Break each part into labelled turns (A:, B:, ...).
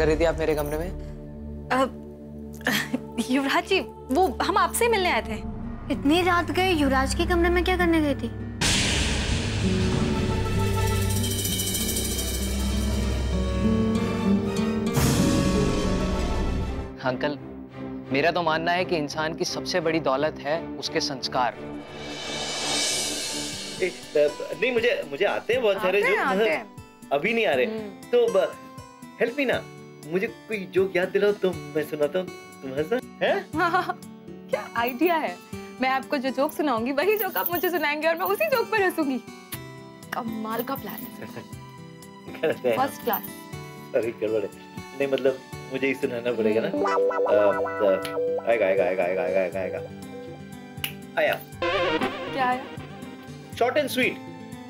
A: कर रही थी आप मेरे कमरे में?
B: युवराज जी, वो हम आपसे मिलने आए थे।
C: इतनी रात गए युवराज के कमरे में क्या करने गई थी?
A: अंकल, मेरा तो मानना है कि इंसान की सबसे बड़ी दौलत है उसके संस्कार।
D: नहीं, मुझे आते हैं बहुत सारे जोक, अभी नहीं आ रहे। तो हेल्प मी ना, मुझे कोई जोक याद दिलाओ तो मैं सुनाता हूँ, तुम हंसना है?
B: क्या आइडिया है। मैं आपको जो जोक सुनाऊंगी वही जोक आप मुझे सुनाएंगे और मैं उसी जोक पर हंसूंगी। कमाल का प्लान है, फर्स्ट क्लास।
D: अरे गड़बड़ है। नहीं मतलब मुझे ही सुनाना पड़ेगा ना। आएगा आएगा आएगा आएगा आएगा आएगा आया।
B: क्या आया?
D: Short and sweet.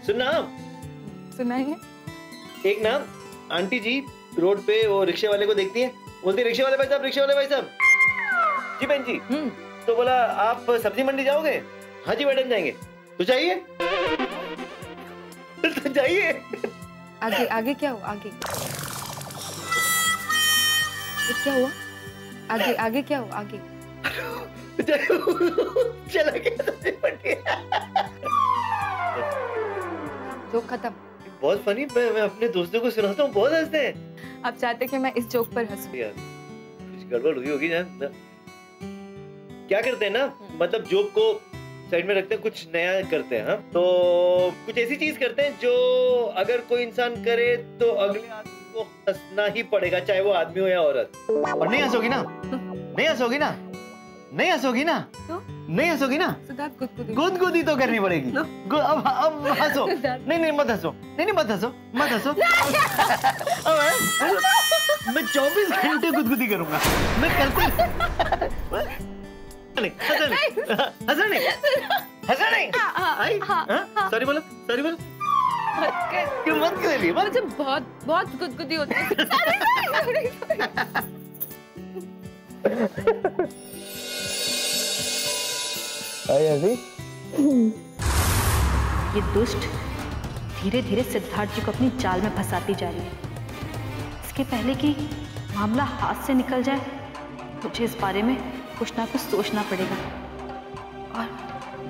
D: सुनना आप,
B: सुनाइए।
D: एक ना आंटी जी रोड पे वो रिक्शे वाले को देखती है, बोलती रिक्शे वाले भाई साहब, रिक्शे वाले भाई साहब। जी बहन जी। तो बोला आप सब्जी मंडी जाओगे? हाँ जी मैडम जाएंगे। तो जाइए। तो जाइए।
B: आगे आगे क्या हुआ? आगे क्या हुआ? आगे आगे क्या हुआ? आगे
D: चला गया सब्जी मंडी।
B: जोक खत्म।
D: बहुत फनी। मैं अपने दोस्तों को सुनाता हूँ, बहुत हंसते हैं।
B: आप चाहते कि मैं इस जोक पर हंसूं?
D: यार कुछ गड़बड़ हुई होगी ना। क्या करते हैं ना, मतलब जोक को साइड में रखते हैं, कुछ नया करते हैं। हाँ, तो कुछ ऐसी चीज करते हैं जो अगर कोई इंसान करे तो अगले आदमी को हंसना ही पड़ेगा, चाहे वो आदमी हो या औरत। और नहीं हंसोगी ना, नहीं हंसोगी ना, नहीं हंसोगी ना, नहीं हंसोगी ना, गुदगुदी तो करनी पड़ेगी। अब हंसो। नहीं मत हंसो, नहीं मत हंसो, मत हंसो। मैं 24 घंटे गुदगुदी करूंगा। मैं करते हंसा नहीं। सॉरी बोलो, सॉरी बोलो। क्यों मत करिए?
B: मुझे बहुत गुदगुदी होती है।
E: ये दुष्ट धीरे धीरे सिद्धार्थ जी को अपनी जाल में फंसाती जा रही है। इसके पहले कि मामला हाथ से निकल जाए, मुझे इस बारे में कुछ ना कुछ सोचना पड़ेगा।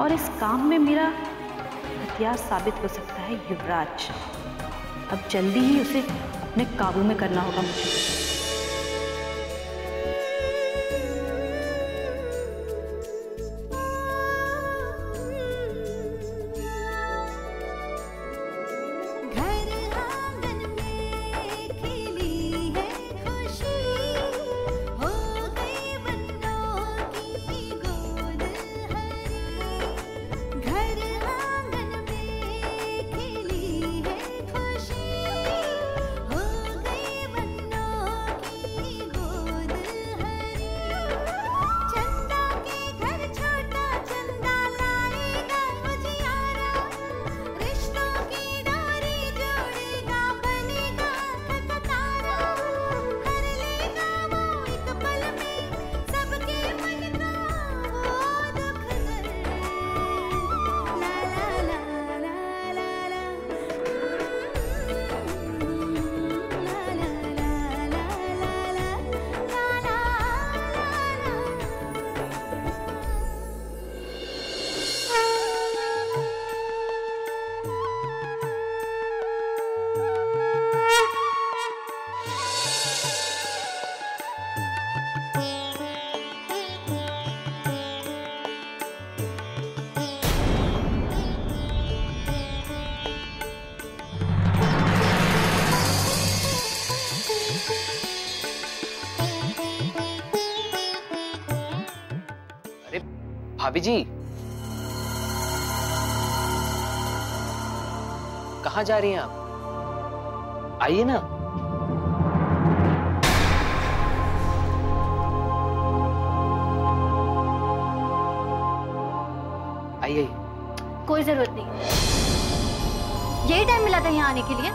E: और इस काम में मेरा हथियार साबित हो सकता है युवराज। अब जल्दी ही उसे अपने काबू में करना होगा मुझे।
A: भाभी जी, कहाँ जा रही हैं आप? आइए ना। आइए।
C: कोई जरूरत नहीं, यही टाइम मिला था यहाँ आने के लिए।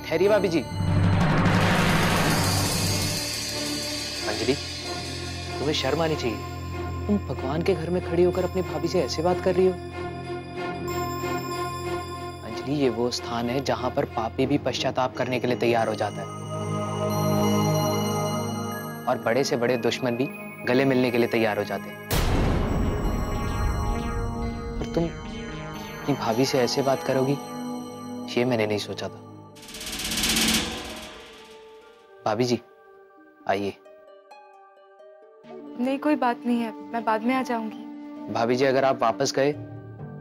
A: ठहरिए भाभी जी। अंजलि, तुम्हें शर्म आनी चाहिए। तुम भगवान के घर में खड़ी होकर अपनी भाभी से ऐसे बात कर रही हो। भाभी ये वो स्थान है जहां पर पापी भी पश्चाताप करने के लिए तैयार हो जाता है और बड़े से बड़े दुश्मन भी गले मिलने के लिए तैयार हो जाते हैं। और तुम अपनी भाभी से ऐसे बात करोगी, ये मैंने नहीं सोचा था। भाभी जी आइए।
B: नहीं कोई बात नहीं है, मैं बाद में आ जाऊंगी।
A: भाभी जी अगर आप वापस गए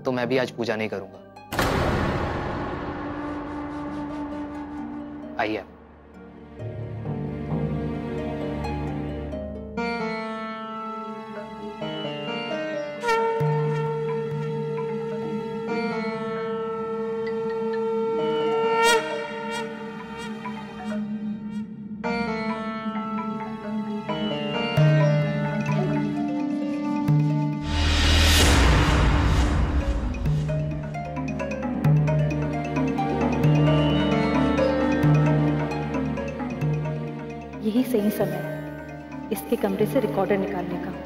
A: तो मैं भी आज पूजा नहीं करूंगा। आइए।
E: यही सही समय है इसके कमरे से रिकॉर्डर निकालने का।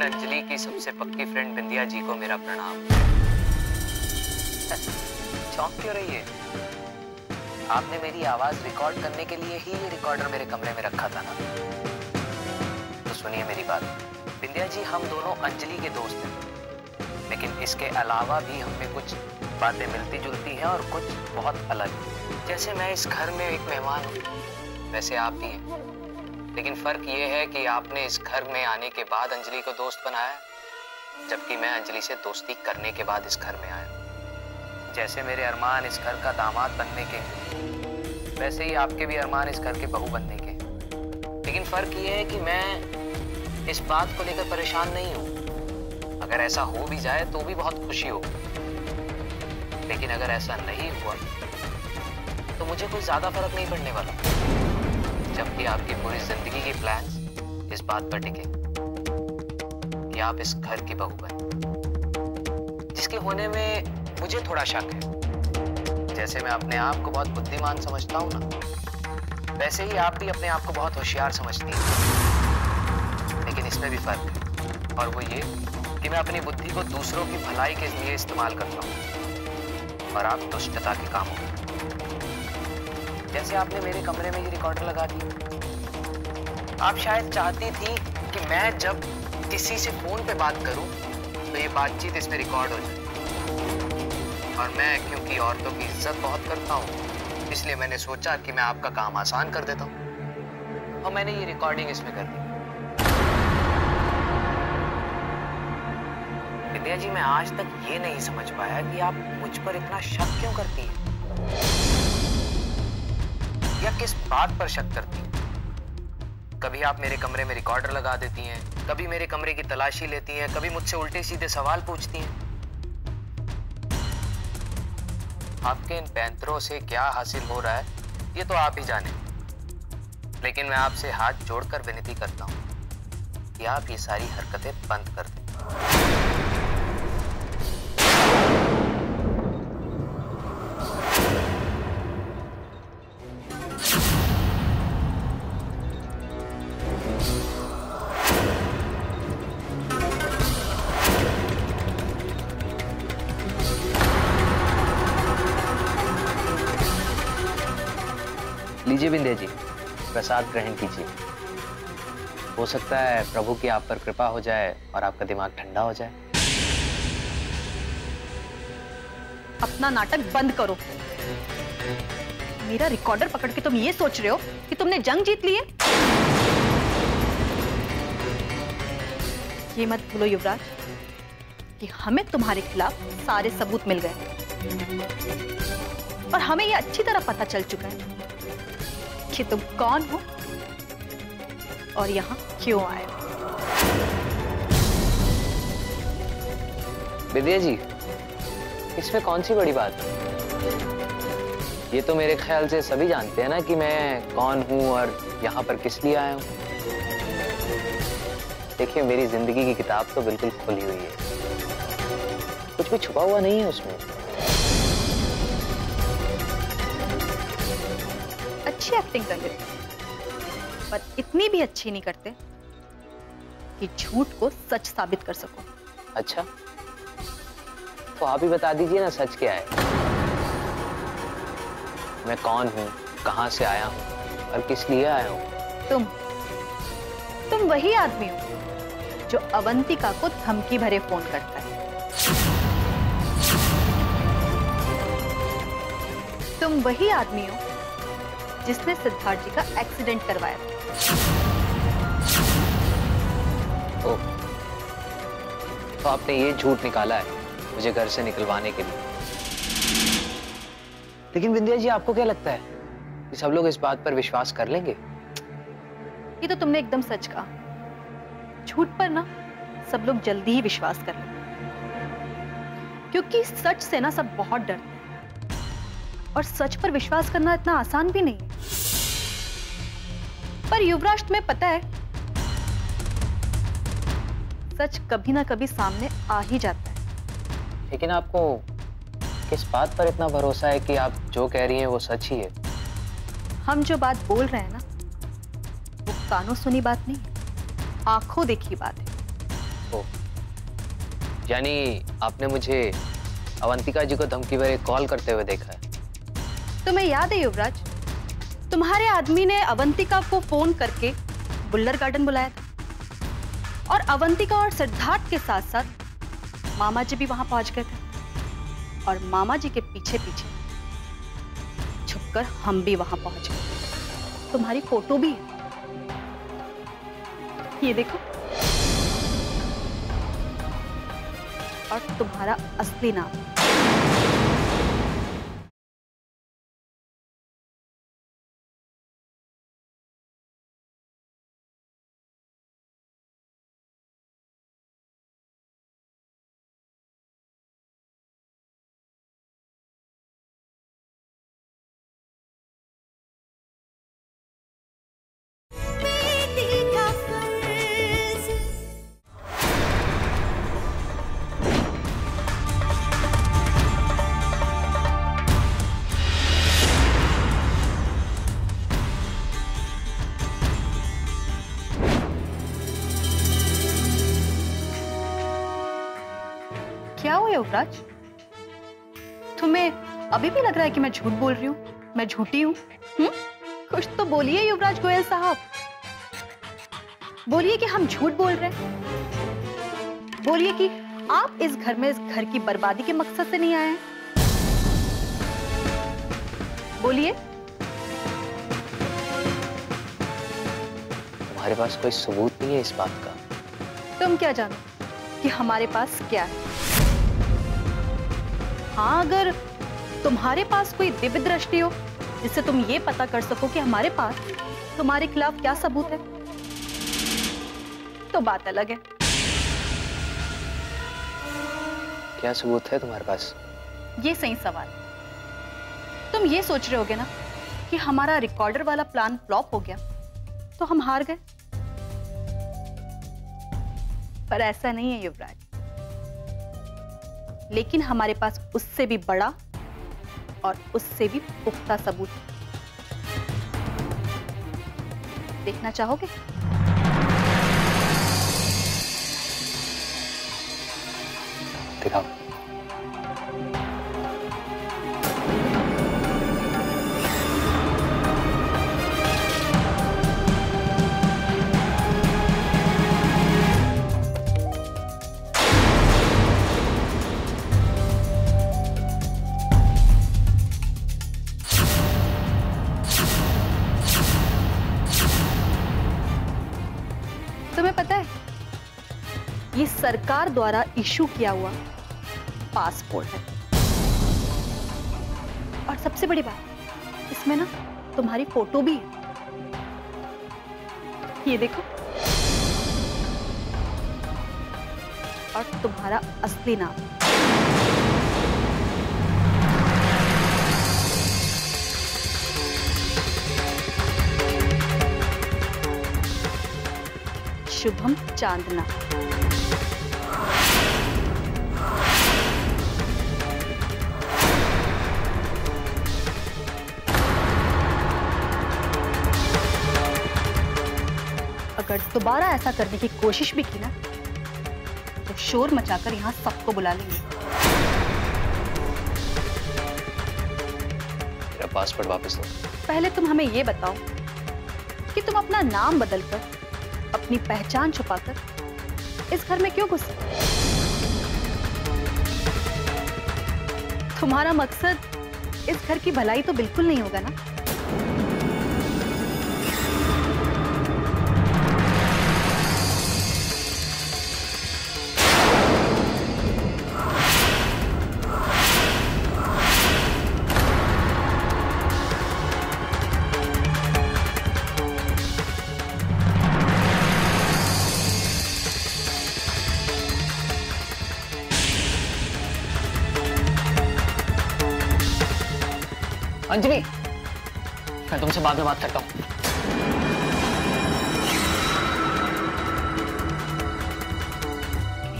A: अंजलि की सबसे पक्की फ्रेंड बिंदिया जी को मेरा प्रणाम। चौंक क्यों रही है? आपने मेरी आवाज रिकॉर्ड करने के लिए ही ये रिकॉर्डर मेरे कमरे में रखा था ना? तो सुनिए मेरी बात। विंध्या जी, हम दोनों अंजलि के दोस्त हैं, लेकिन इसके अलावा भी हमें कुछ बातें मिलती जुलती हैं और कुछ बहुत अलग। जैसे मैं इस घर में एक मेहमान हूँ, वैसे आप भी हैं, लेकिन फर्क ये है कि आपने इस घर में आने के बाद अंजलि को दोस्त बनाया, जबकि मैं अंजलि से दोस्ती करने के बाद इस घर में आया। जैसे मेरे अरमान इस घर का दामाद बनने के, वैसे ही आपके भी अरमान इस घर के बहू बनने के। लेकिन फर्क ये है कि मैं इस बात को लेकर परेशान नहीं हूँ। अगर ऐसा हो भी जाए तो भी बहुत खुशी हो, लेकिन अगर ऐसा नहीं हुआ तो मुझे कोई ज्यादा फर्क नहीं पड़ने वाला, जबकि आपकी पूरी जिंदगी के प्लान्स इस बात पर टिके कि आप इस घर की बहू बने, जिसके होने में मुझे थोड़ा शक है। जैसे मैं अपने आप को बहुत बुद्धिमान समझता हूँ ना, वैसे ही आप भी अपने आप को बहुत होशियार समझती हैं। लेकिन इसमें भी फर्क है, और वो ये कि मैं अपनी बुद्धि को दूसरों की भलाई के लिए इस्तेमाल करता हूँ और आप दुष्टता के कामों में। जैसे आपने मेरे कमरे में ये रिकॉर्डर लगा दिया, आप शायद चाहती थी कि मैं जब किसी से फोन पे बात करूं तो ये बातचीत इसमें रिकॉर्ड हो जाए, और मैं क्योंकि औरतों की इज्जत बहुत करता हूं, इसलिए मैंने सोचा कि मैं आपका काम आसान कर देता हूं, और मैंने ये रिकॉर्डिंग इसमें कर दी। विद्या जी, मैं आज तक ये नहीं समझ पाया कि आप मुझ पर इतना शक क्यों करती हैं, या किस बात पर शक करती हैं। कभी आप मेरे कमरे में रिकॉर्डर लगा देती हैं, कभी मेरे कमरे की तलाशी लेती हैं, कभी मुझसे उल्टे सीधे सवाल पूछती हैं। आपके इन पैंतरों से क्या हासिल हो रहा है ये तो आप ही जाने, लेकिन मैं आपसे हाथ जोड़कर विनती करता हूं कि आप ये सारी हरकतें बंद कर दें। लीजिए विंध्या जी, प्रसाद ग्रहण कीजिए। हो सकता है प्रभु की आप पर कृपा हो जाए और आपका दिमाग ठंडा हो जाए।
E: अपना नाटक बंद करो। मेरा रिकॉर्डर पकड़ के तुम ये सोच रहे हो कि तुमने जंग जीत ली है? ये मत भूलो युवराज कि हमें तुम्हारे खिलाफ सारे सबूत मिल गए, और हमें यह अच्छी तरह पता चल चुका है कि तुम कौन हो और यहां क्यों आए हो।
A: विद्या जी, इसमें कौन सी बड़ी बात है? ये तो मेरे ख्याल से सभी जानते हैं ना कि मैं कौन हूं और यहाँ पर किस लिए आया हूं। देखिए, मेरी जिंदगी की किताब तो बिल्कुल खुली हुई है, कुछ भी छुपा हुआ नहीं है उसमें।
E: अच्छी एक्टिंग कर लेते, पर इतनी भी अच्छी नहीं करते कि झूठ को सच साबित कर सको।
A: अच्छा, तो आप ही बता दीजिए ना, सच क्या है? मैं कौन हूँ, कहाँ से आया हूँ और किस लिए आया हूँ?
E: तुम वही आदमी हो जो अवंतिका को धमकी भरे फोन करता है। तुम वही आदमी हो जिसने सिद्धार्थ जी का एक्सीडेंट करवाया था।
A: तो आपने ये झूठ निकाला है मुझे घर से निकलवाने के लिए। लेकिन विंध्या जी, आपको क्या लगता है कि सब लोग इस बात पर विश्वास कर लेंगे?
E: ये तो तुमने एकदम सच कहा। झूठ पर ना सब लोग जल्दी ही विश्वास कर लेंगे, क्योंकि सच से ना सब बहुत डरते हैं, और सच पर विश्वास करना इतना आसान भी नहीं है। पर युवराज, तुम्हें पता है, सच कभी ना कभी सामने आ ही जाता है।
A: लेकिन आपको किस बात पर इतना भरोसा है कि आप जो कह रही हैं वो सच ही है?
E: हम जो बात बोल रहे हैं ना, वो कानों सुनी बात नहीं है, आंखों देखी बात है।
A: ओ, यानी आपने मुझे अवंतिका जी को धमकी भरे कॉल करते हुए देखा है?
E: तुम्हें याद है युवराज, तुम्हारे आदमी ने अवंतिका को फोन करके बुल्लर गार्डन बुलाया था, और अवंतिका और सिद्धार्थ के साथ साथ मामा जी भी वहां पहुंच गए थे और मामा जी के पीछे पीछे छुपकर हम भी वहां पहुंच गए। तुम्हारी फोटो भी है, ये देखो, और तुम्हारा असली नाम। क्या हुआ युवराज, तुम्हें अभी भी लग रहा है कि मैं झूठ बोल रही हूँ, मैं झूठी हूँ? कुछ तो बोलिए युवराज गोयल साहब, बोलिए कि हम झूठ बोल रहे हैं, बोलिए कि आप इस घर में, इस घर की बर्बादी के मकसद से नहीं आए हैं। बोलिए।
A: तुम्हारे पास कोई सबूत नहीं है इस बात का?
E: तुम क्या जानो कि हमारे पास क्या है? हाँ, अगर तुम्हारे पास कोई दिव्य दृष्टि हो जिससे तुम ये पता कर सको कि हमारे पास तुम्हारे खिलाफ क्या सबूत है, तो बात अलग है।
A: क्या सबूत है तुम्हारे पास?
E: ये सही सवाल। तुम ये सोच रहे होगे ना कि हमारा रिकॉर्डर वाला प्लान फ्लॉप हो गया तो हम हार गए, पर ऐसा नहीं है युवराज। लेकिन हमारे पास उससे भी बड़ा और उससे भी पुख्ता सबूत है। देखना चाहोगे?
A: दिखाओ।
E: तुम्हें पता है, ये सरकार द्वारा इशू किया हुआ पासपोर्ट है, और सबसे बड़ी बात, इसमें ना तुम्हारी फोटो भी है। ये देखो, और तुम्हारा असली नाम। शुभम चांदना। अगर दोबारा ऐसा करने की कोशिश भी की ना तो शोर मचाकर यहां सबको बुला लेंगे।
A: मेरा पासपोर्ट वापस दो।
E: पहले तुम हमें ये बताओ कि तुम अपना नाम बदलकर, अपनी पहचान छुपाकर इस घर में क्यों घुसे? तुम्हारा मकसद इस घर की भलाई तो बिल्कुल नहीं होगा ना?
A: अंजलि, मैं तुमसे बाद में बात करता हूँ।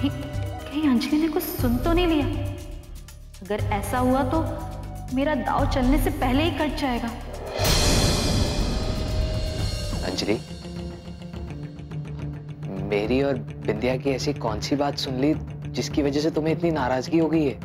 E: कहीं अंजलि ने कुछ सुन तो नहीं लिया? अगर ऐसा हुआ तो मेरा दांव चलने से पहले ही कट जाएगा।
A: अंजलि, मेरी और बिंदिया की ऐसी कौन सी बात सुन ली जिसकी वजह से तुम्हें इतनी नाराजगी हो गई है?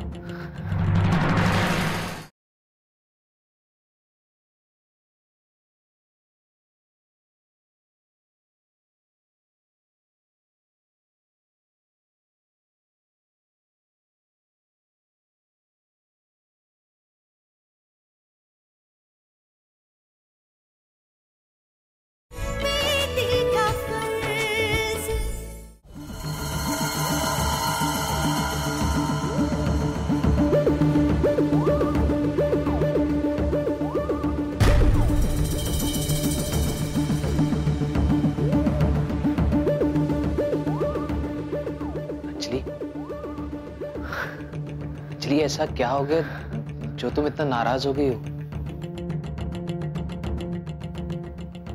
A: अंजलि ऐसा क्या हो गया जो तुम इतना नाराज हो गई हो?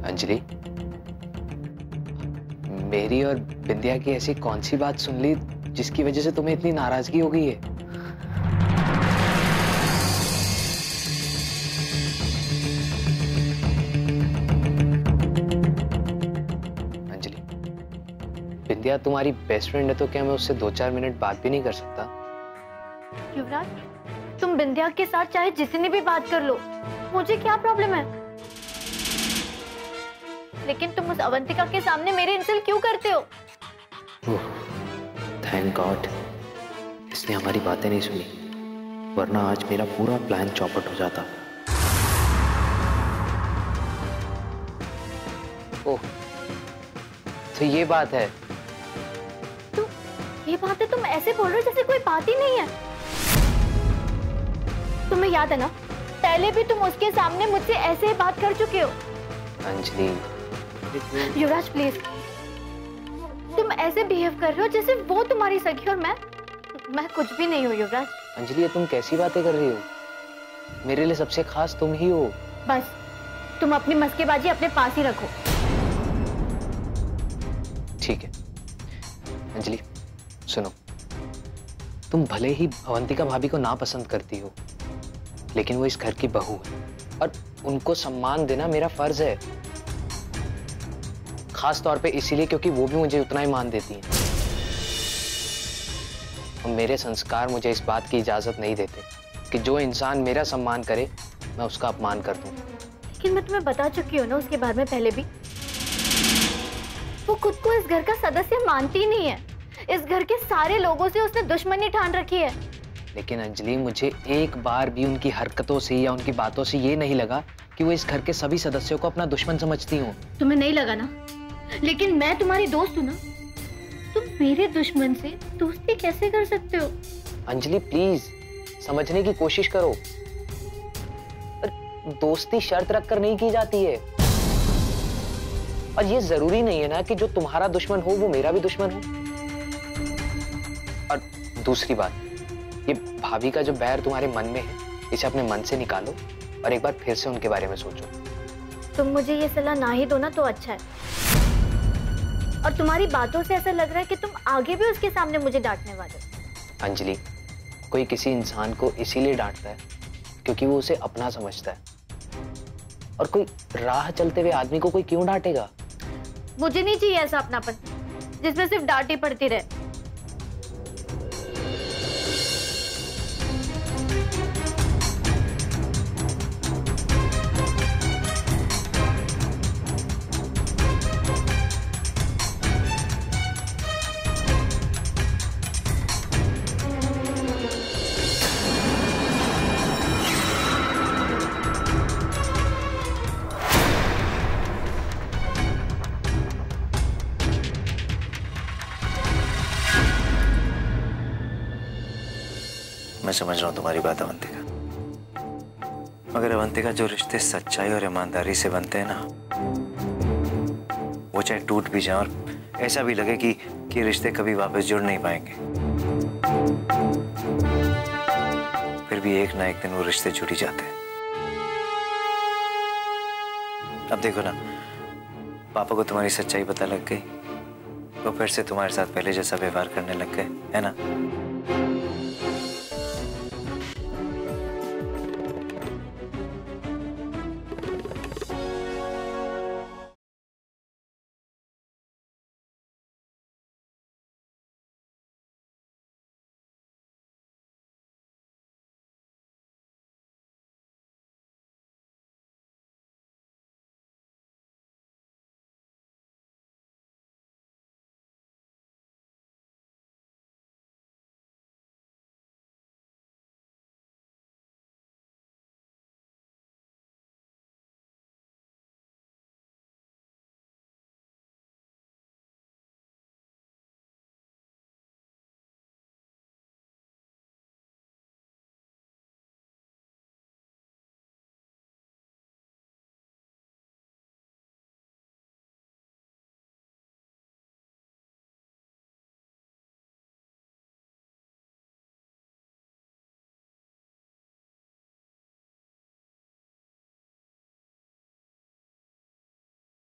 A: अंजलि, मेरी और बिंदिया की ऐसी कौन सी बात सुन ली जिसकी वजह से तुम्हें इतनी नाराजगी हो गई है? अंजलि, बिंदिया तुम्हारी बेस्ट फ्रेंड है तो क्या मैं उससे 2-4 मिनट बात भी नहीं कर सकता?
C: युवराज, तुम बिंदिया के साथ चाहे जितनी भी बात कर लो, मुझे क्या प्रॉब्लम है? लेकिन तुम उस अवंतिका के सामने मेरे इंसल्ट क्यों करते हो?
A: थैंक गॉड इसने हमारी बातें नहीं सुनी, वरना आज मेरा पूरा प्लान चौपट हो जाता। ओह, तो ये बात है।
C: ये बात है, तुम ऐसे बोल रहे हो जैसे कोई बात ही नहीं है। तुम्हें याद है ना, पहले भी तुम उसके सामने मुझसे ऐसे ही बात कर चुके हो।
A: अंजलि,
C: युवराज प्लीज, तुम ऐसे बिहेव कर रहे हो जैसे वो तुम्हारी सखी और मैं कुछ भी नहीं हूँ। युवराज,
A: अंजलि ये तुम कैसी बातें कर रही हो? मेरे लिए सबसे खास तुम ही हो।
C: बस तुम अपनी मस्केबाजी अपने पास ही रखो।
A: ठीक है अंजलि, सुनो, तुम भले ही अवंतिका भाभी को नापसंद करती हो, लेकिन वो इस घर की बहू है और उनको सम्मान देना मेरा फर्ज है, खास तौर पे इसीलिए क्योंकि वो भी मुझे उतना ही मान देती हैं। और मेरे संस्कार मुझे इस बात की इजाजत नहीं देते कि जो इंसान मेरा सम्मान करे मैं उसका अपमान कर दूं।
C: लेकिन मैं तुम्हें बता चुकी हूँ ना उसके बारे में पहले भी, वो खुद को इस घर का सदस्य मानती ही नहीं है। इस घर के सारे लोगों से उसने दुश्मनी ठान रखी है।
A: लेकिन अंजलि, मुझे एक बार भी उनकी हरकतों से या उनकी बातों से ये नहीं लगा कि वो इस घर के सभी सदस्यों को अपना दुश्मन समझती हूँ।
C: तुम्हें नहीं लगा ना, लेकिन मैं तुम्हारी दोस्त हूँ ना, तुम मेरे दुश्मन से दोस्ती कैसे कर सकते हो?
A: अंजलि प्लीज समझने की कोशिश करो, दोस्ती शर्त रखकर नहीं की जाती है। और ये जरूरी नहीं है ना कि जो तुम्हारा दुश्मन हो वो मेरा भी दुश्मन हो। और दूसरी बात, ये भाभी का जो बैर तुम्हारे मन में है इसे अपने मन से निकालो और एक बार फिर से उनके बारे में सोचो।
C: तुम मुझे ये सलाह ना ही दो ना तो अच्छा है। और तुम्हारी बातों से ऐसा लग रहा है कि तुम आगे भी उसके सामने मुझे डांटने वाले हो।
A: अंजलि, कोई किसी इंसान को इसीलिए डांटता है क्योंकि वो उसे अपना समझता है, और कोई राह चलते हुए आदमी को कोई क्यों डांटेगा?
C: मुझे नहीं चाहिए ऐसा अपनापन जिसमें सिर्फ डांट ही पड़ती रहे।
F: मैं समझ रहा हूँ तुम्हारी बात अवंतिका, मगर अवंतिका जो रिश्ते सच्चाई और ईमानदारी से बनते हैं ना, वो चाहे टूट भी जाए और ऐसा भी लगे कि रिश्ते कभी वापस जुड़ नहीं पाएंगे, फिर भी एक ना एक दिन वो रिश्ते जुड़ ही जाते हैं। अब देखो ना, पापा को तुम्हारी सच्चाई पता लग गई, वो फिर से तुम्हारे साथ पहले जैसा व्यवहार करने लग गए, है ना?